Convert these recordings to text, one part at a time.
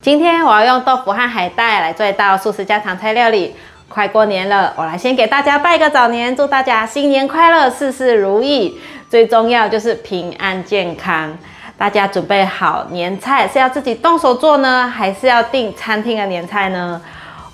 今天我要用豆腐和海带来做一道素食家常菜料理。快过年了，我来先给大家拜个早年，祝大家新年快乐，事事如意。最重要就是平安健康。大家准备好年菜是要自己动手做呢，还是要订餐厅的年菜呢？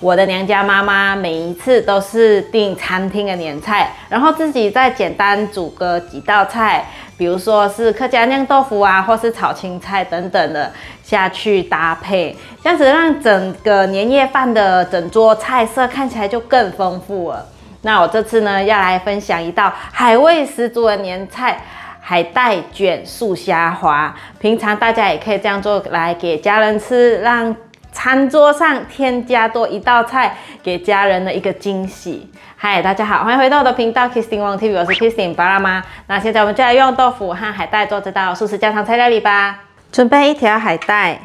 我的娘家妈妈每一次都是订餐厅的年菜，然后自己再简单煮个几道菜，比如说是客家酿豆腐啊，或是炒青菜等等的下去搭配，这样子让整个年夜饭的整桌菜色看起来就更丰富了。那我这次呢要来分享一道海味十足的年菜——海带卷素虾花。平常大家也可以这样做来给家人吃，让餐桌上添加多一道菜，给家人的一个惊喜。嗨，大家好，欢迎回到我的频道 Kissing Wong TV， 我是 Kissing 巴拉妈。那现在我们就来用豆腐和海带做这道素食家常菜料理吧。准备一条海带，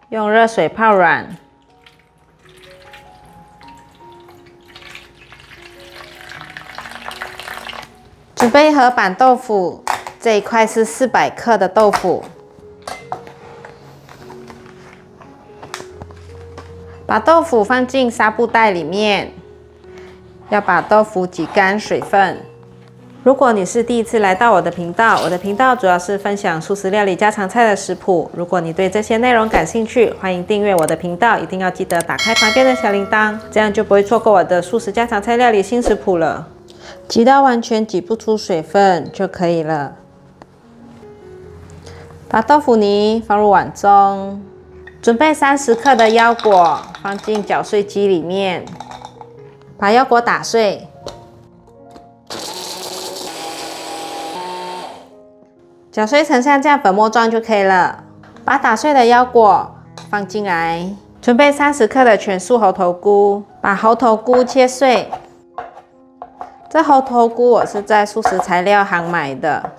用热水泡软。准备一盒板豆腐，这一块是400克的豆腐。把豆腐放进纱布袋里面，要把豆腐挤干水分。如果你是第一次来到我的频道，我的频道主要是分享素食料理家常菜的食谱。如果你对这些内容感兴趣，欢迎订阅我的频道，一定要记得打开旁边的小铃铛，这样就不会错过我的素食家常菜料理新食谱了。挤到完全挤不出水分就可以了。把豆腐泥放入碗中。准备30克的腰果，放进搅碎机里面，把腰果打碎，搅碎成像这样粉末状就可以了。把打碎的腰果放进来，准备30克的全素猴头菇，把猴头菇切碎。这猴头菇我是在素食材料行买的，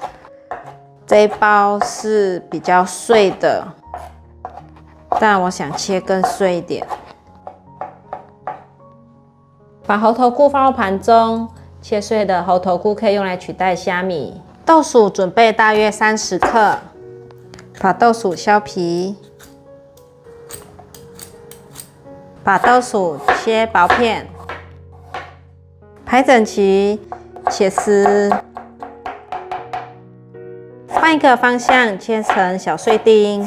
这一包是比较碎的。但我想切更碎一点。把猴头菇放入盘中，切碎的猴头菇可以用来取代虾米。豆薯准备大约30克，把豆薯削皮，把豆薯切薄片，排整齐，切丝。换一个方向切成小碎丁。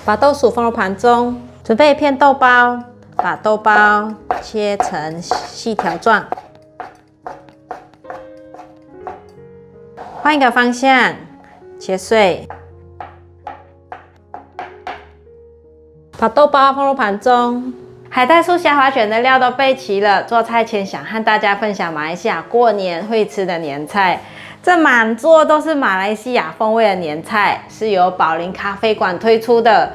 把豆薯放入盘中，准备一片豆包，把豆包切成细条状。换一个方向，切碎。把豆包放入盘中。海带素虾花卷的料都备齐了，做菜前想和大家分享马来西亚过年会吃的年菜。这满桌都是马来西亚风味的年菜，是由宝林咖啡馆推出的。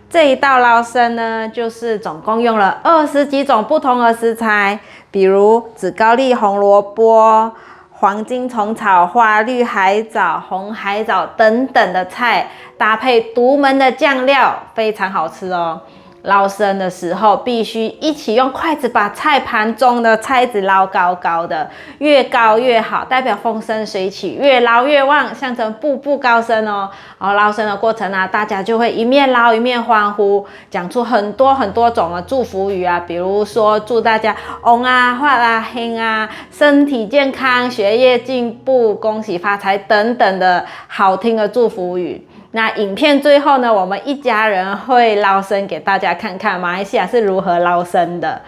这一道捞生呢，就是总共用了20几种不同的食材，比如紫高丽红萝卜、黄金虫炒花、绿海藻、红海藻等等的菜，搭配独门的酱料，非常好吃哦。捞生的时候，必须一起用筷子把菜盘中的菜籽捞高高的，越高越好，代表风生水起，越捞越旺，象征步步高升哦。然后捞生的过程啊，大家就会一面捞一面欢呼，讲出很多种的祝福语啊，比如说祝大家旺啊、发啊、兴啊、身体健康、学业进步、恭喜发财等等的好听的祝福语。那影片最后呢，我们一家人会捞生给大家看看马来西亚是如何捞生的。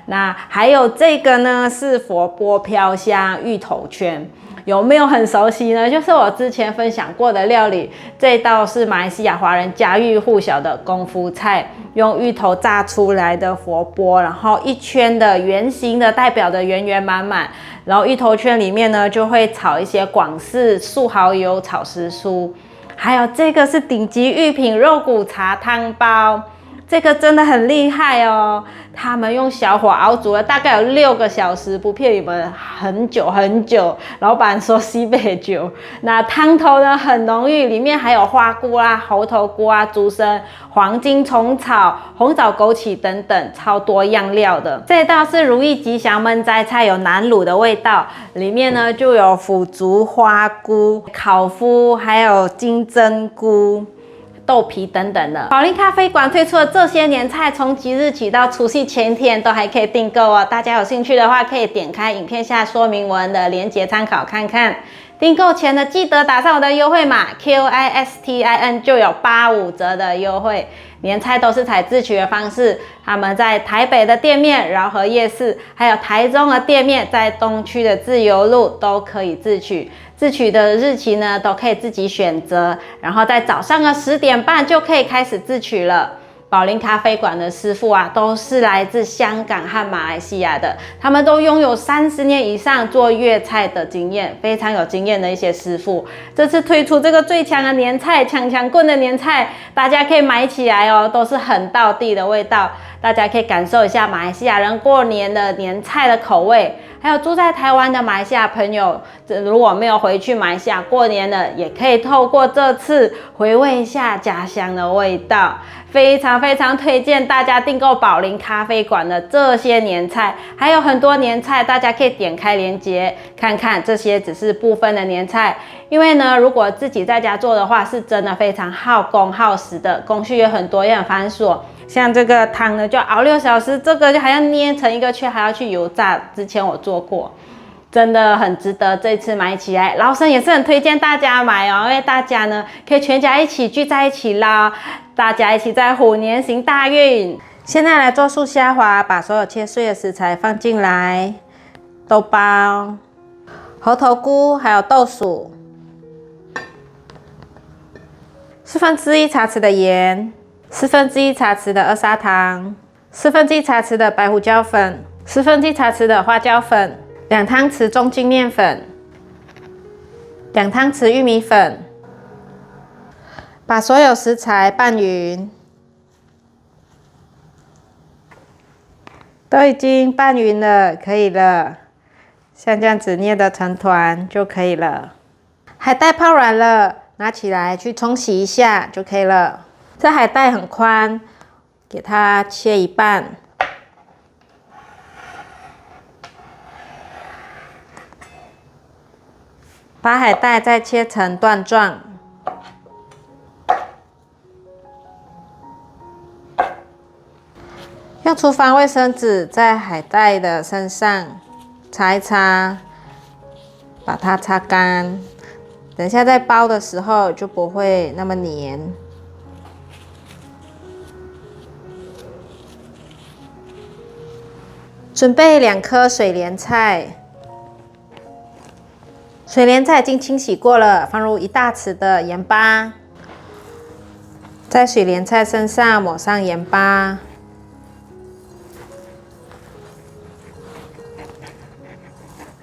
那还有这个呢，是佛钵飘香芋头圈，有没有很熟悉呢？就是我之前分享过的料理，这道是马来西亚华人家喻户晓的功夫菜，用芋头炸出来的佛钵，然后一圈的圆形的，代表的圆圆满满。然后芋头圈里面呢，就会炒一些广式素蚝油炒时蔬。还有这个是顶级御品肉骨茶汤包，这个真的很厉害哦。他们用小火熬煮了大概有6个小时，不骗你们，很久。老板说西北酒。那汤头呢很浓郁，里面还有花菇啊、猴头菇啊、竹笙、黄金虫草、红枣、枸杞等等，超多样料的。这道是如意吉祥焖摘菜，有南乳的味道，里面呢就有腐竹、花菇、烤麸，还有金针菇。豆皮等等的。宝林咖啡馆推出的这些年菜，从即日起到除夕前一天都还可以订购哦。大家有兴趣的话，可以点开影片下说明文的连结参考看看。订购前呢，记得打上我的优惠码 KOISTIN， 就有85折的优惠。年菜都是采自取的方式，他们在台北的店面饶河夜市，还有台中的店面，在东区的自由路都可以自取。自取的日期呢，都可以自己选择，然后在早上的10点半就可以开始自取了。宝林咖啡馆的师傅啊，都是来自香港和马来西亚的，他们都拥有30年以上做粤菜的经验，非常有经验的一些师傅。这次推出这个最强的年菜，强棍的年菜，大家可以买起来哦，都是很道地的味道，大家可以感受一下马来西亚人过年的年菜的口味。还有住在台湾的马来西亚朋友，如果没有回去马来西亚过年了，也可以透过这次回味一下家乡的味道。非常推荐大家订购宝林咖啡馆的这些年菜，还有很多年菜，大家可以点开链接看看。这些只是部分的年菜，因为呢，如果自己在家做的话，是真的非常耗工耗时的，工序也很多，也很繁琐。像这个汤呢，就要熬6小时，这个就还要捏成一个圈，还要去油炸。之前我做过，真的很值得这次买起来。劳森也是很推荐大家买哦，因为大家呢可以全家一起聚在一起啦，大家一起在虎年行大运。现在来做素虾滑，把所有切碎的食材放进来，豆包、猴头菇还有豆薯，1/4茶匙的盐。1/4茶匙的2砂糖，1/4茶匙的白胡椒粉，1/4茶匙的花椒粉，2汤匙中筋面粉，2汤匙玉米粉。把所有食材拌匀，都已经拌匀了，可以了。像这样子捏得成团就可以了。海带泡软了，拿起来去冲洗一下就可以了。这海带很宽，给它切一半，把海带再切成段状，用厨房卫生纸在海带的身上擦一擦，把它擦干，等一下在包的时候就不会那么黏。准备2颗水莲菜，水莲菜已经清洗过了，放入1大匙的盐巴，在水莲菜身上抹上盐巴，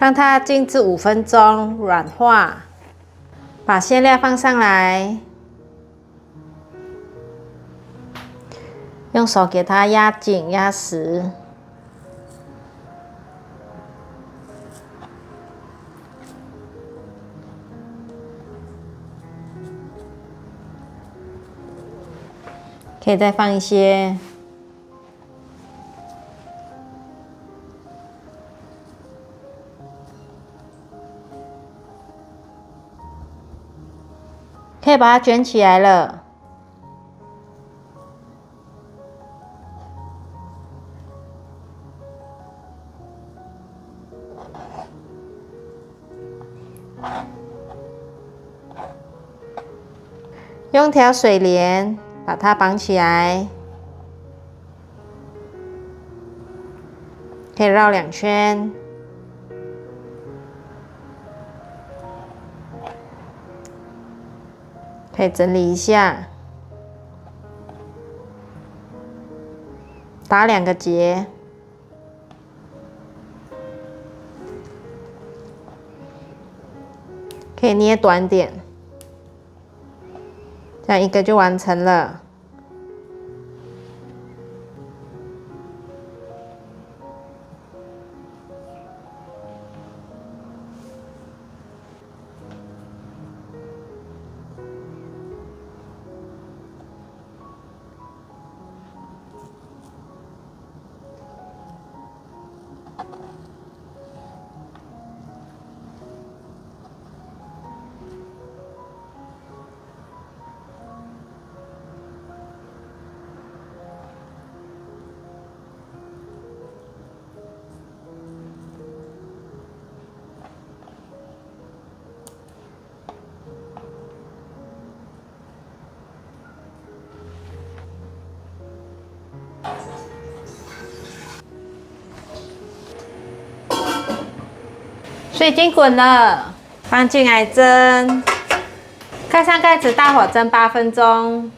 让它静置5分钟软化，把馅料放上来，用手给它压紧压实。可以再放一些，可以把它卷起来了。用条水莲把它绑起来，可以绕2圈，可以整理一下，打2个结，可以捏短点。这样1个就完成了。水已经滚了，放进来蒸，盖上盖子，大火蒸8分钟。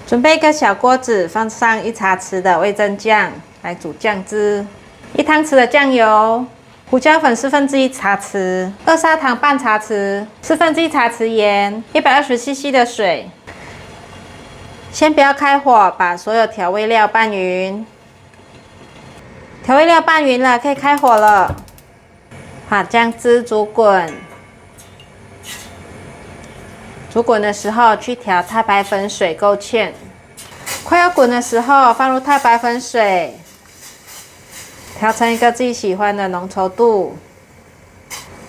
准备一个小锅子，放上1茶匙的味噌酱来煮酱汁，1汤匙的酱油，胡椒粉1/4茶匙，二砂糖半茶匙，1/4茶匙盐，120cc 的水。先不要开火，把所有调味料拌匀。调味料拌匀了，可以开火了。把酱汁煮滚。煮滚的时候去调太白粉水勾芡，快要滚的时候放入太白粉水，调成一个自己喜欢的浓稠度，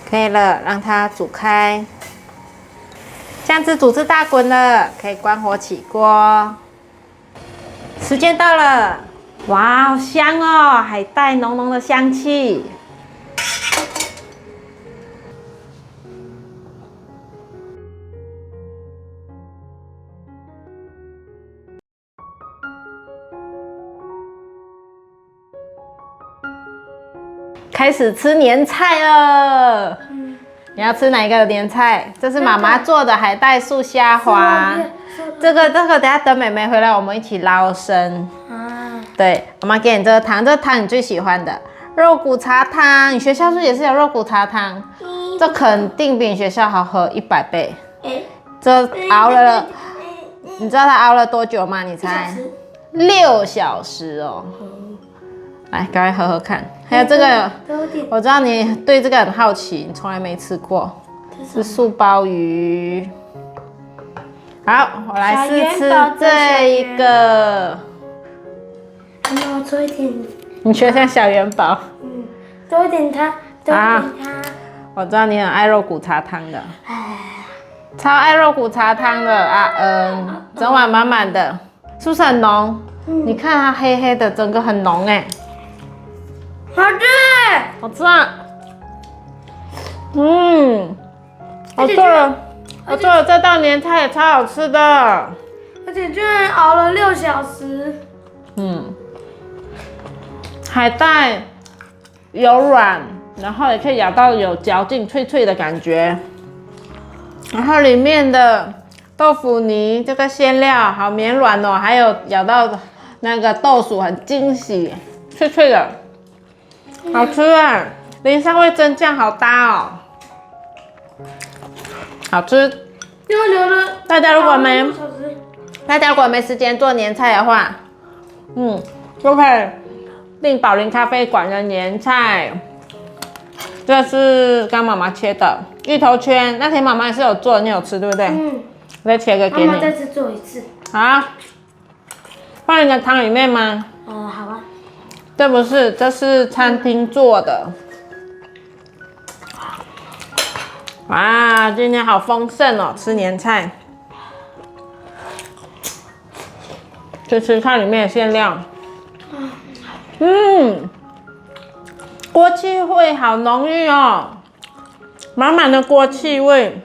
可以了，让它煮开。酱汁煮至大滚了，可以关火起锅。时间到了，哇，好香哦，海带浓浓的香气。开始吃年菜了。你要吃哪一个年菜？这是妈妈做的海带素虾滑。这个等下等妹妹回来，我们一起捞生。对，妈妈给你这个汤，这个汤你最喜欢的肉骨茶汤。你学校是不是也是有肉骨茶汤？这肯定比你学校好喝100倍。这熬了，你知道它熬了多久吗？你猜？6小时哦。来，赶快喝喝看。还有这个，我知道你对这个很好奇，你从来没吃过，是素鲍鱼。好，我来试吃这一个。我做一点。你觉得像小元宝？多一点它，多一点它。我知道你很爱肉骨茶汤的，超爱肉骨茶汤的啊，整碗满满的，是不是很浓？你看它黑黑的，整个很浓哎。好吃，好吃啊！我做了这道年菜也超好吃的，而且居然熬了6小时。海带有软，然后也可以咬到有嚼劲、脆脆的感觉，然后里面的豆腐泥这个馅料好绵软哦，还有咬到那个豆薯很惊喜，脆脆的。好吃啊！淋上味噌酱好搭哦，好吃。又留了。大家如果没时间做年菜的话，就可以订宝林咖啡馆的年菜。这是刚妈妈切的芋头圈，那天妈妈也是有做，你有吃对不对？我再切个给你。妈妈再次做一次。好，放你的汤里面吗？好啊。这不是，这是餐厅做的。哇，今天好丰盛哦，吃年菜。吃看里面的馅料。锅气味好浓郁哦，满满的锅气味。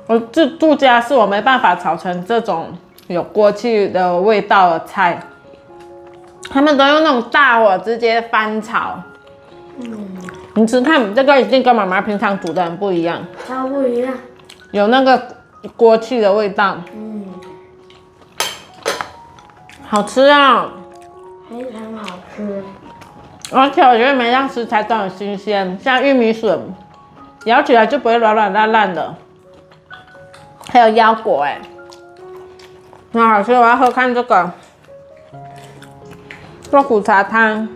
我住家是我没办法炒成这种有锅气的味道的菜。他们都用那种大火直接翻炒，你吃看这个一定跟妈妈平常煮的很不一样，超不一样，有那个锅气的味道，好吃啊，非常好吃，而且我觉得每样食材都很新鲜，像玉米笋，咬起来就不会软软烂烂的，还有腰果那好吃，我要喝看这个。肉骨茶汤，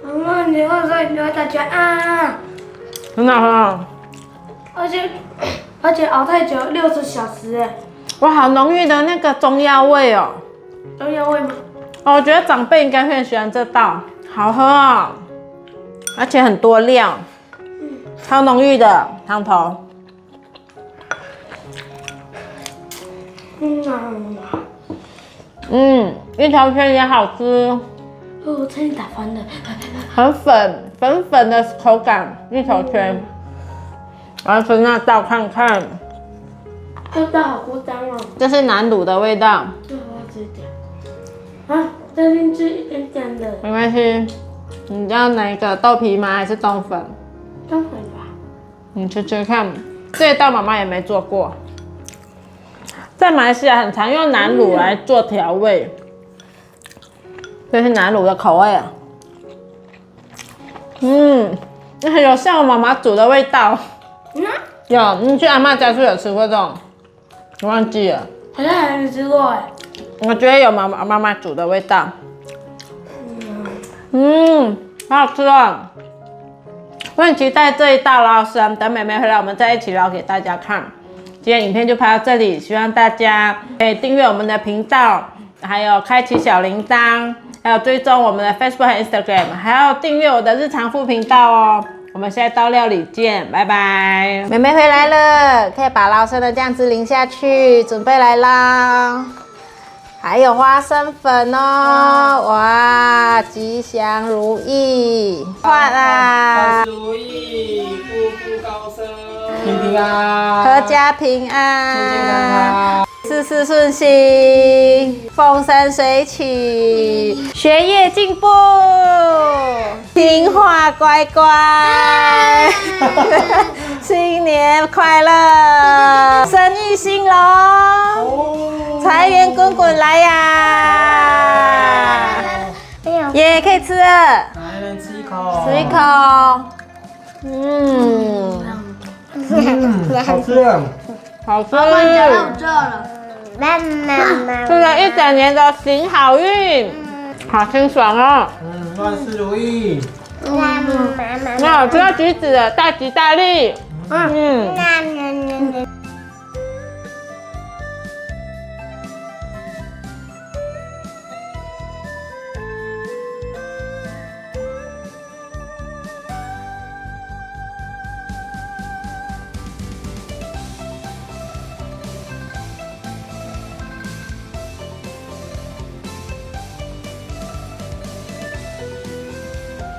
妈妈，你喝水你会大家啊！很好喝，而且熬太久，60小时哇，好浓郁的那个中药味哦。中药味吗？我觉得长辈应该会很喜欢这道，好喝哦，而且很多料，超浓郁的汤头。芋头圈也好吃。我差点打翻了。很粉的口感，芋头圈。我要吃那道看看。这道好夸张哦。这是南乳的味道。对，我要吃一点。这边吃一点点的。没关系。你要哪一个豆皮吗？还是冬粉？真可以吧？你吃吃看，这一道妈妈也没做过。在马来西亚很常用南乳来做调味，这是南乳的口味啊。有像我妈妈煮的味道。有，你去阿嬷家是不是有吃过这种？我忘记了。好像还没吃过哎。我觉得有妈妈煮的味道。好好吃哦！我很期待这一道捞生，等妹妹回来我们再一起捞给大家看。今天影片就拍到这里，希望大家可以订阅我们的频道，还有开启小铃铛，还有追踪我们的 Facebook 和 Instagram， 还要订阅我的日常副频道哦。我们下一道料理见，拜拜。妹妹回来了，可以把捞生的酱汁淋下去，准备来捞。还有花生粉哦，哇，吉祥如意，换啦！万事如意，步步高升，平平安安，阖家平健健康安，康，事事顺心，风生水起，学业进步，听话乖乖，新年快乐，生意兴隆。财源滚滚来呀！耶，可以吃了，来人吃一口，吃一口。好吃啊！好吃。这了。吃了一整年的行好运，好清爽哦。万事如意。那我吃到橘子了，大吉大利。